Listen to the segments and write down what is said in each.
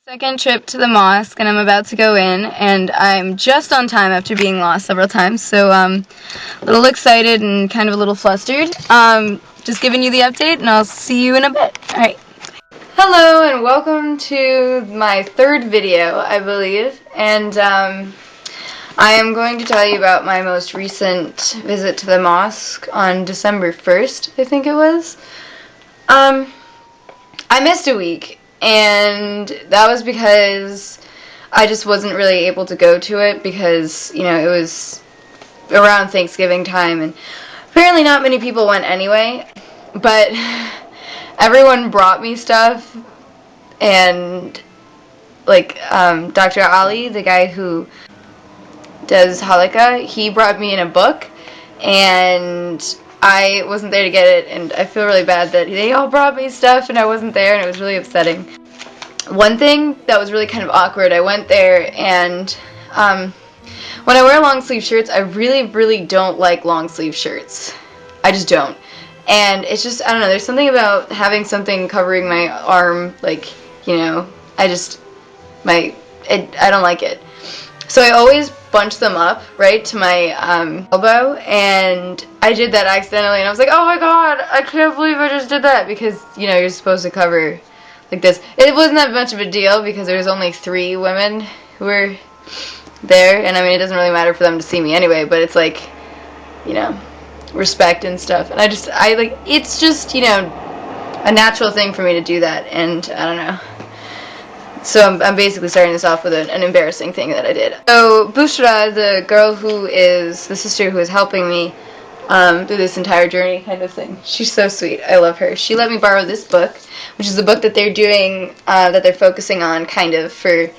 Second trip to the mosque, and I'm about to go in, and I'm just on time after being lost several times, so a little excited and kind of a little flustered. Just giving you the update, and I'll see you in a bit. Alright. Hello, and welcome to my third video, I believe, and I am going to tell you about my most recent visit to the mosque on December 1st, I think it was. I missed a week. And that was because I just wasn't really able to go to it because, you know, it was around Thanksgiving time and apparently not many people went anyway. But everyone brought me stuff, and like Dr. Ali, the guy who does halakha, he brought me in a book, and I wasn't there to get it, and I feel really bad that they all brought me stuff and I wasn't there, and it was really upsetting. One thing that was really kind of awkward, I went there, and when I wear long sleeve shirts, I really don't like long sleeve shirts. I just don't. And it's just, I don't know, there's something about having something covering my arm, like, you know, I don't like it. So I always bunch them up, right, to my elbow, and I did that accidentally, and I was like, oh my god, I can't believe I just did that, because, you know, you're supposed to cover like this. It wasn't that much of a deal, because there was only 3 women who were there, and I mean, it doesn't really matter for them to see me anyway, but it's like, you know, respect and stuff, and it's just, you know, a natural thing for me to do that, and I don't know. So I'm basically starting this off with an embarrassing thing that I did. So Bushra, the girl who is the sister who is helping me through this entire journey kind of thing, she's so sweet. I love her. She let me borrow this book, which is the book that they're doing, that they're focusing on kind of for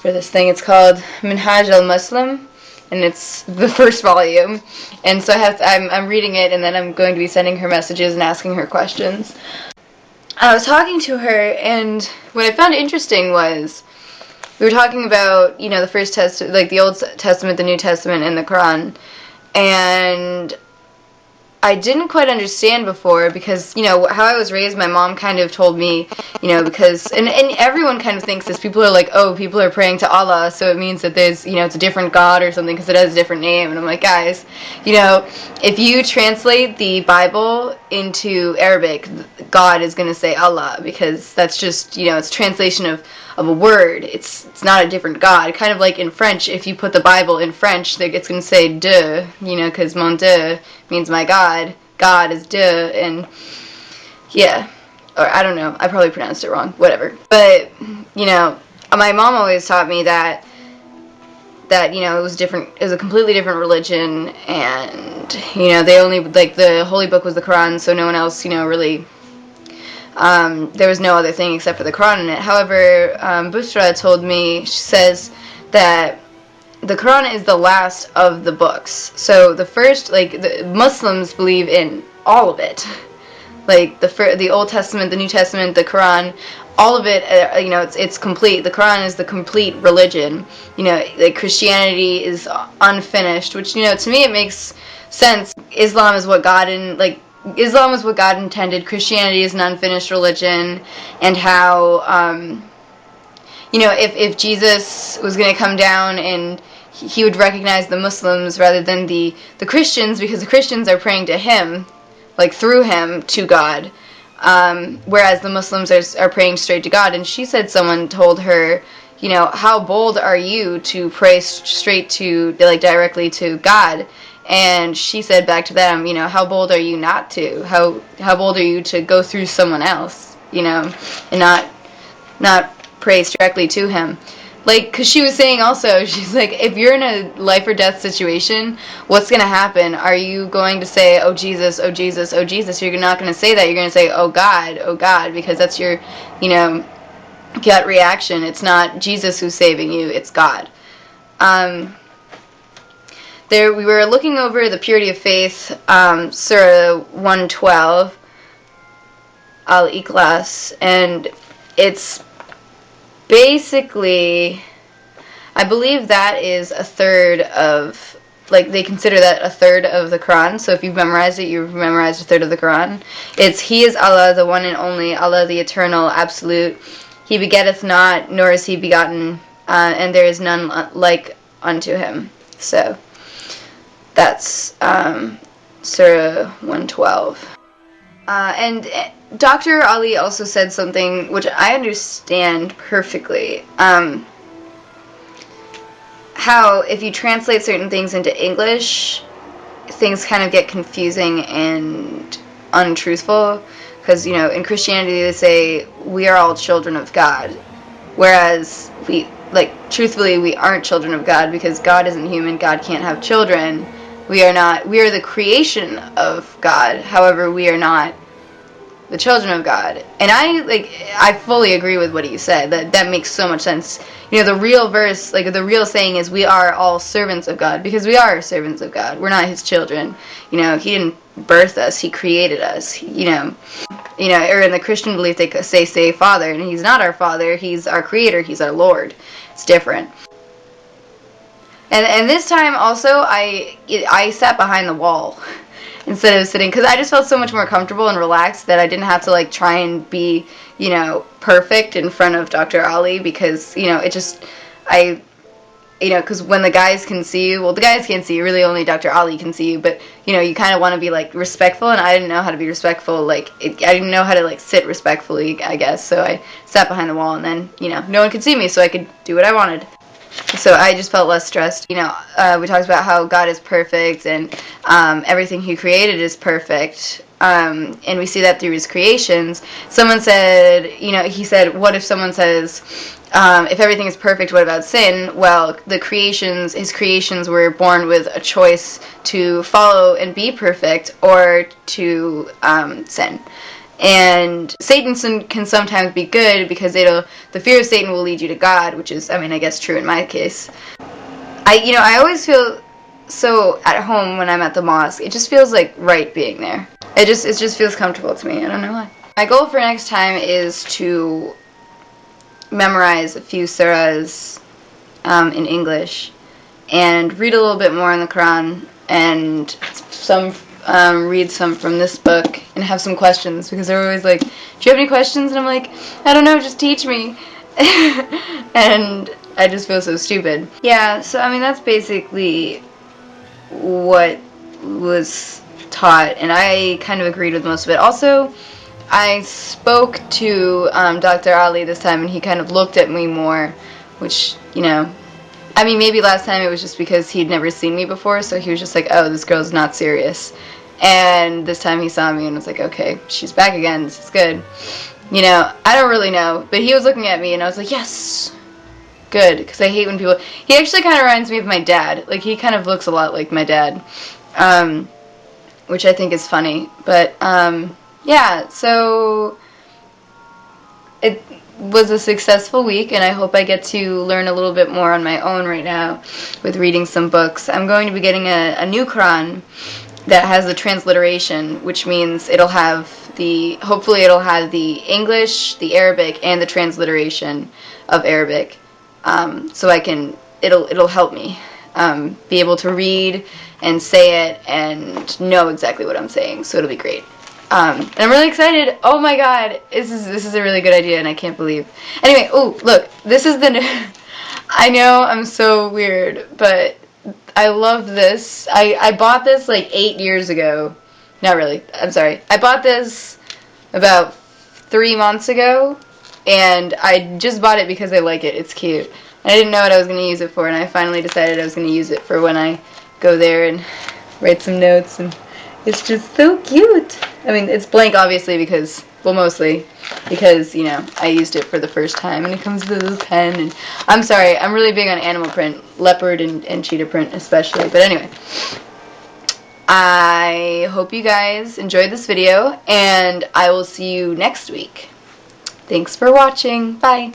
this thing. It's called Minhaj al-Muslim, and it's the first volume. And so I'm reading it, and then I'm going to be sending her messages and asking her questions. I was talking to her, and what I found interesting was we were talking about, you know, the first testament, like the Old Testament, the New Testament, and the Quran, and I didn't quite understand before because, you know, how I was raised, my mom kind of told me, you know, because, and everyone kind of thinks this, people are like, oh, people are praying to Allah, so it means that there's, you know, it's a different God or something because it has a different name, and I'm like, guys, you know, if you translate the Bible into Arabic, God is going to say Allah, because that's just, you know, it's a translation of a word. It's not a different God. Kind of like in French, if you put the Bible in French, it's going to say Dieu, you know, because mon Dieu means my God. God is Dieu, and yeah, or I don't know, I probably pronounced it wrong, whatever. But, you know, my mom always taught me that, you know, it was different, it was a completely different religion, and, you know, they only, like, the holy book was the Quran, so no one else, you know, really, there was no other thing except for the Quran in it. However, Bushra told me, she says that the Quran is the last of the books. So the first, like, the Muslims believe in all of it. Like, the Old Testament, the New Testament, the Quran, all of it, you know, it's complete. The Quran is the complete religion. You know, like, Christianity is unfinished, which, you know, to me it makes sense. Islam is what God intended. Christianity is an unfinished religion, and how, you know, if Jesus was going to come down and he would recognize the Muslims rather than the Christians, because the Christians are praying to him, like through him, to God, whereas the Muslims are praying straight to God. And she said someone told her, you know, how bold are you to pray straight to, like, directly to God? And she said back to them, you know, how bold are you not to? How bold are you to go through someone else, you know, and not pray directly to him? Like, because she was saying also, she's like, if you're in a life or death situation, what's going to happen? Are you going to say, oh Jesus, oh Jesus, oh Jesus? You're not going to say that. You're going to say, oh God, because that's your, you know, gut reaction. It's not Jesus who's saving you, it's God. There, we were looking over the Purity of Faith, Surah 112, Al-Ikhlas, and it's basically, I believe that is a third of, like, they consider that a third of the Quran. So if you've memorized it, you've memorized a third of the Quran. It's, He is Allah, the one and only, Allah the eternal, absolute. He begetteth not, nor is he begotten, and there is none like unto him. So that's Surah 112. And Dr. Ali also said something which I understand perfectly. How if you translate certain things into English, things kind of get confusing and untruthful. Because, you know, in Christianity they say we are all children of God. Whereas truthfully, we aren't children of God because God isn't human. God can't have children. We are the creation of God. However, we are not the children of God. And I fully agree with what he said. That makes so much sense. You know, the real verse, the real saying is we are all servants of God, because we are servants of God. We're not his children. You know, he didn't birth us, he created us. You know, or in the Christian belief they say Father, and he's not our Father, he's our creator, he's our Lord. It's different. And this time also I sat behind the wall instead of sitting, because I just felt so much more comfortable and relaxed that I didn't have to try and be, you know, perfect in front of Dr. Ali, because, you know, because when the guys can see you, well, the guys can't see you, really only Dr. Ali can see you, but, you know, you kind of want to be, respectful, and I didn't know how to be respectful, I didn't know how to, sit respectfully, I guess, so I sat behind the wall, and then, you know, no one could see me, so I could do what I wanted. So I just felt less stressed. You know, we talked about how God is perfect, and everything he created is perfect. And we see that through his creations. Someone said, you know, he said, what if someone says, if everything is perfect, what about sin? Well, his creations were born with a choice to follow and be perfect, or to sin. And Satan can sometimes be good, because the fear of Satan will lead you to God, which is, I guess, true in my case. I always feel so at home when I'm at the mosque. It just feels right being there. It just feels comfortable to me. I don't know why. My goal for next time is to memorize a few surahs in English, and read a little bit more in the Quran, and read some from this book, and have some questions, because they're always like, do you have any questions? And I'm like, I don't know, just teach me. And I just feel so stupid. Yeah, so that's basically what was taught, and I kind of agreed with most of it. Also, I spoke to Dr. Ali this time, and he kind of looked at me more, which, you know, maybe last time it was just because he'd never seen me before, so he was just like, oh, this girl's not serious. And this time he saw me and was like, okay, she's back again, this is good. You know, I don't really know, but he was looking at me and I was like, yes, good, because I hate when people, he actually kind of reminds me of my dad. He kind of looks a lot like my dad, which I think is funny. But, yeah, so it was a successful week, and I hope I get to learn a little bit more on my own right now with reading some books. I'm going to be getting a new Quran that has the transliteration, which means hopefully it'll have the English, the Arabic, and the transliteration of Arabic, so it'll help me be able to read and say it and know exactly what I'm saying, so it'll be great. And I'm really excited. Oh my god, this is a really good idea, and I can't believe. Anyway, look, this is the new I know I'm so weird, but I love this. I bought this 8 years ago. Not really, I'm sorry. I bought this about 3 months ago, and I just bought it because I like it. It's cute. I didn't know what I was going to use it for, and I finally decided I was going to use it for when I go there and write some notes, and it's just so cute. It's blank, obviously, because, well, mostly because, you know, I used it for the first time, and it comes with a little pen, and I'm sorry, I'm really big on animal print, leopard and cheetah print especially, but anyway, I hope you guys enjoyed this video, and I will see you next week. Thanks for watching. Bye.